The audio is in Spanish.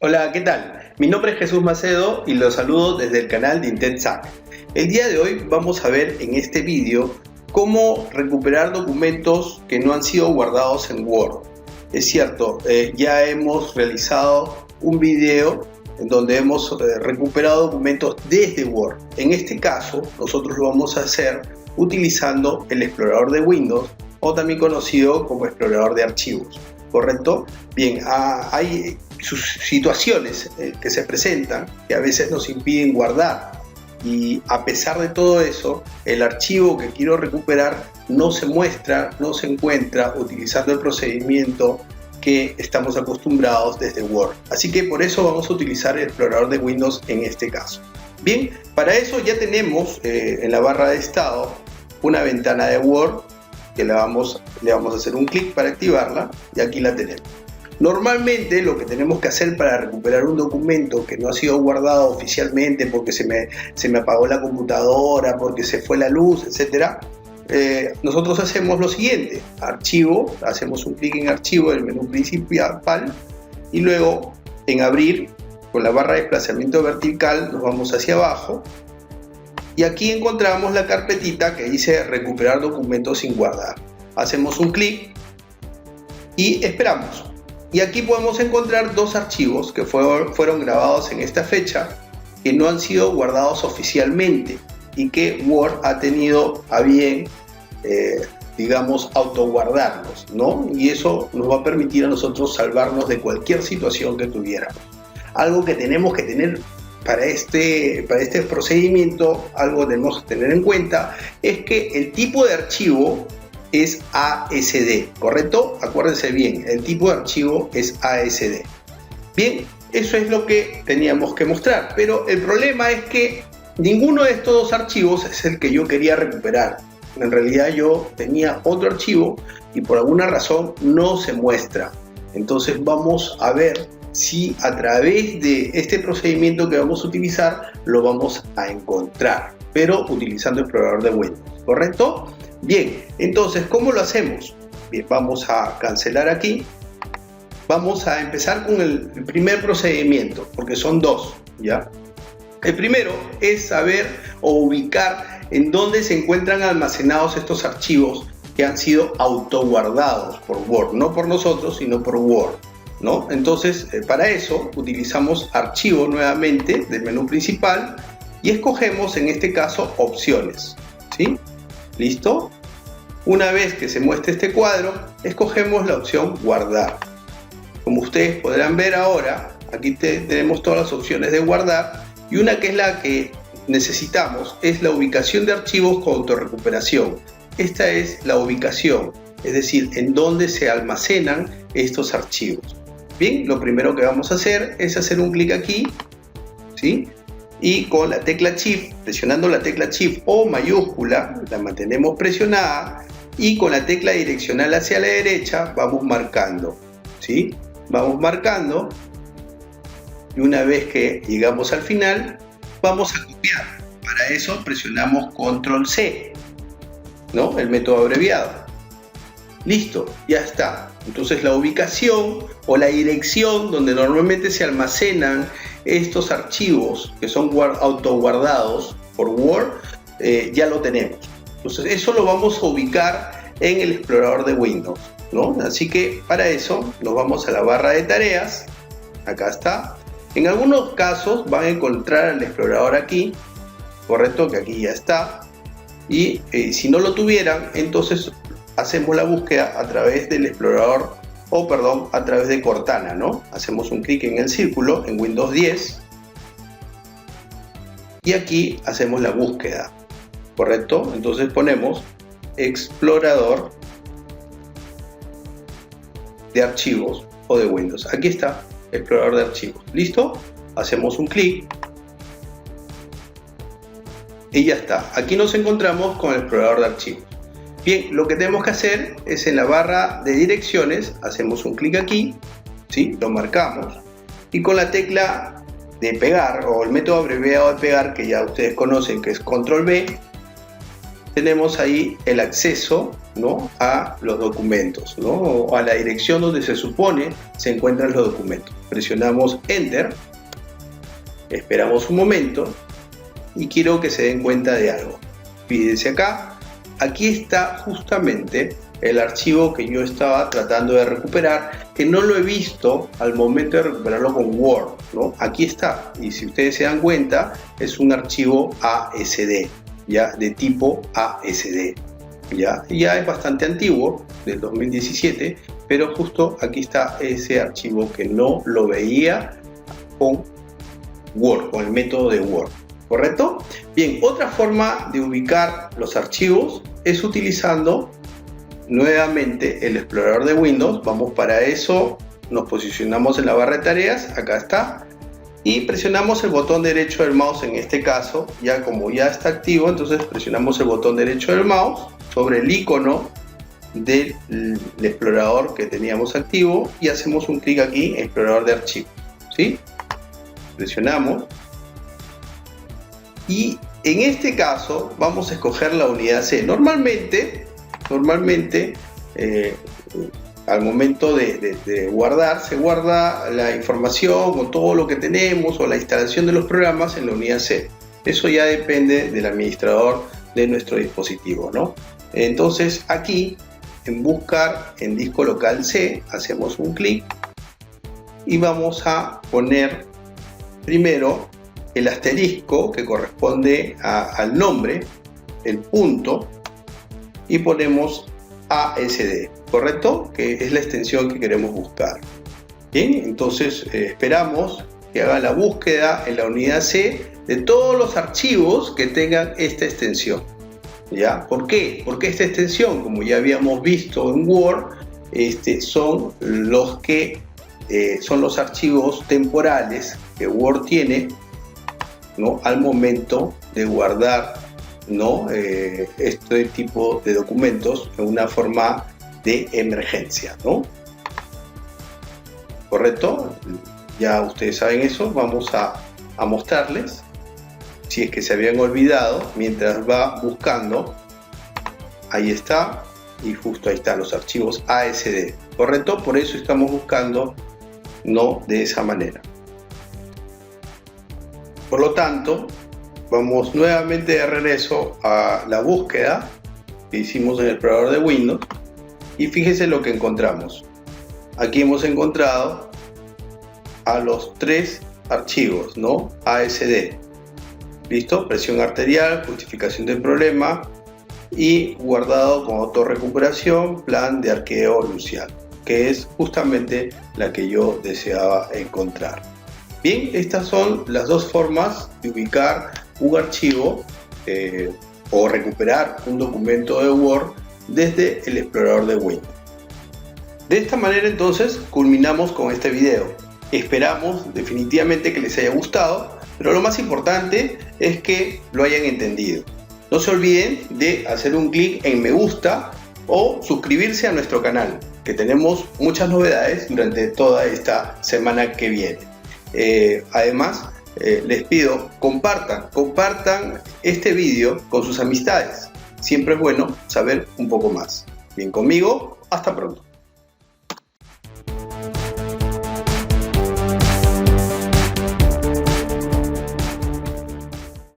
Hola, ¿qué tal? Mi nombre es Jesús Macedo y los saludo desde el canal de IntentSAC. El día de hoy vamos a ver en este vídeo cómo recuperar documentos que no han sido guardados en Word. Es cierto, ya hemos realizado un video en donde hemos recuperado documentos desde Word. En este caso, nosotros lo vamos a hacer utilizando el explorador de Windows o también conocido como explorador de archivos. ¿Correcto? Bien, hay situaciones que se presentan que a veces nos impiden guardar, y a pesar de todo eso, el archivo que quiero recuperar no se muestra, no se encuentra utilizando el procedimiento que estamos acostumbrados desde Word. Así que por eso vamos a utilizar el explorador de Windows en este caso. Bien, para eso ya tenemos en la barra de estado una ventana de Word que le vamos a hacer un clic para activarla, y aquí la tenemos. Normalmente lo que tenemos que hacer para recuperar un documento que no ha sido guardado oficialmente porque se me apagó la computadora, porque se fue la luz, etc. Nosotros hacemos lo siguiente: archivo, hacemos un clic en archivo del menú principal y luego en abrir con la barra de desplazamiento vertical nos vamos hacia abajo. Y aquí encontramos la carpetita que dice recuperar documentos sin guardar. Hacemos un clic y esperamos. Y aquí podemos encontrar dos archivos que fueron grabados en esta fecha, que no han sido guardados oficialmente y que Word ha tenido a bien, digamos, autoguardarlos, ¿no? Y eso nos va a permitir a nosotros salvarnos de cualquier situación que tuviéramos. Algo que tenemos que tener para este procedimiento, algo tenemos que tener en cuenta, es que el tipo de archivo es ASD, ¿correcto? Acuérdense bien, el tipo de archivo es ASD. Bien, eso es lo que teníamos que mostrar, pero el problema es que ninguno de estos dos archivos es el que yo quería recuperar. En realidad yo tenía otro archivo y por alguna razón no se muestra. Entonces vamos a ver si a través de este procedimiento que vamos a utilizar lo vamos a encontrar, pero utilizando el explorador de Windows, ¿correcto? Bien, entonces, ¿cómo lo hacemos? Bien, vamos a cancelar aquí. Vamos a empezar con el primer procedimiento, porque son dos, ¿ya? El primero es saber o ubicar en dónde se encuentran almacenados estos archivos que han sido autoguardados por Word, no por nosotros, sino por Word, ¿no? Entonces, para eso utilizamos archivo nuevamente del menú principal y escogemos en este caso opciones, ¿sí? ¿Listo? Una vez que se muestre este cuadro, escogemos la opción guardar. Como ustedes podrán ver ahora, aquí tenemos todas las opciones de guardar, y una que es la que necesitamos es la ubicación de archivos con autorrecuperación. Esta es la ubicación, es decir, en dónde se almacenan estos archivos. Bien, lo primero que vamos a hacer es hacer un clic aquí, ¿sí? Y con la tecla Shift, presionando la tecla Shift o mayúscula, la mantenemos presionada, y con la tecla direccional hacia la derecha vamos marcando, ¿sí? Vamos marcando, y una vez que llegamos al final vamos a copiar. Para eso presionamos Control C, ¿no? El método abreviado. Listo, ya está. Entonces la ubicación o la dirección donde normalmente se almacenan estos archivos que son autoguardados por Word, ya lo tenemos. Entonces eso lo vamos a ubicar en el explorador de Windows, ¿no? Así que para eso nos vamos a la barra de tareas. Acá está. En algunos casos van a encontrar el explorador aquí, correcto, que aquí ya está. Y si no lo tuvieran, entonces hacemos la búsqueda a través del explorador, a través de Cortana, ¿no? Hacemos un clic en el círculo en Windows 10 y aquí hacemos la búsqueda, ¿correcto? Entonces ponemos explorador de archivos o de Windows. Aquí está, explorador de archivos. ¿Listo? Hacemos un clic y ya está. Aquí nos encontramos con el explorador de archivos. Bien, lo que tenemos que hacer es en la barra de direcciones, hacemos un clic aquí, ¿sí? Lo marcamos, y con la tecla de pegar o el método abreviado de pegar, que ya ustedes conocen, que es Control B, tenemos ahí el acceso ¿no?, a los documentos, ¿no?, o a la dirección donde se supone se encuentran los documentos. Presionamos Enter, esperamos un momento y quiero que se den cuenta de algo. Fíjense acá, aquí está justamente el archivo que yo estaba tratando de recuperar, que no lo he visto al momento de recuperarlo con Word, ¿no? Aquí está, y si ustedes se dan cuenta, es un archivo ASD, ya, de tipo ASD, ya es bastante antiguo, del 2017, pero justo aquí está ese archivo que no lo veía con Word, con el método de Word, ¿correcto? Bien, otra forma de ubicar los archivos es utilizando nuevamente el explorador de Windows. Vamos para eso, nos posicionamos en la barra de tareas, acá está, y presionamos el botón derecho del mouse. En este caso, ya como ya está activo, entonces presionamos el botón derecho del mouse sobre el icono del explorador que teníamos activo y hacemos un clic aquí en explorador de archivos, ¿sí? Presionamos y en este caso vamos a escoger la unidad C. Normalmente al momento de guardar, se guarda la información o todo lo que tenemos o la instalación de los programas en la unidad C. Eso ya depende del administrador de nuestro dispositivo, ¿no? Entonces aquí en buscar en disco local C hacemos un clic y vamos a poner primero el asterisco que corresponde al nombre, el punto, y ponemos ASD, ¿correcto?, que es la extensión que queremos buscar. Bien, entonces esperamos que haga la búsqueda en la unidad C de todos los archivos que tengan esta extensión. ¿Ya? ¿Por qué? Porque esta extensión, como ya habíamos visto en Word, son los archivos temporales que Word tiene, ¿no?, al momento de guardar, ¿no?, este tipo de documentos en una forma de emergencia, ¿no? ¿Correcto? Ya ustedes saben eso. Vamos a mostrarles, si es que se habían olvidado, mientras va buscando. Ahí está, y justo ahí están los archivos ASD, ¿correcto? Por eso estamos buscando, no de esa manera. Por lo tanto, vamos nuevamente de regreso a la búsqueda que hicimos en el explorador de Windows y fíjense lo que encontramos. Aquí hemos encontrado a los tres archivos, ¿no?, ASD. ¿Listo? Presión arterial, justificación del problema y guardado con autorrecuperación, plan de arqueo luciano, que es justamente la que yo deseaba encontrar. Bien, estas son las dos formas de ubicar un archivo o recuperar un documento de Word desde el explorador de Windows. De esta manera entonces culminamos con este video. Esperamos definitivamente que les haya gustado, pero lo más importante es que lo hayan entendido. No se olviden de hacer un clic en me gusta o suscribirse a nuestro canal, que tenemos muchas novedades durante toda esta semana que viene. Además, les pido compartan este vídeo con sus amistades. Siempre es bueno saber un poco más. Bien conmigo, hasta pronto.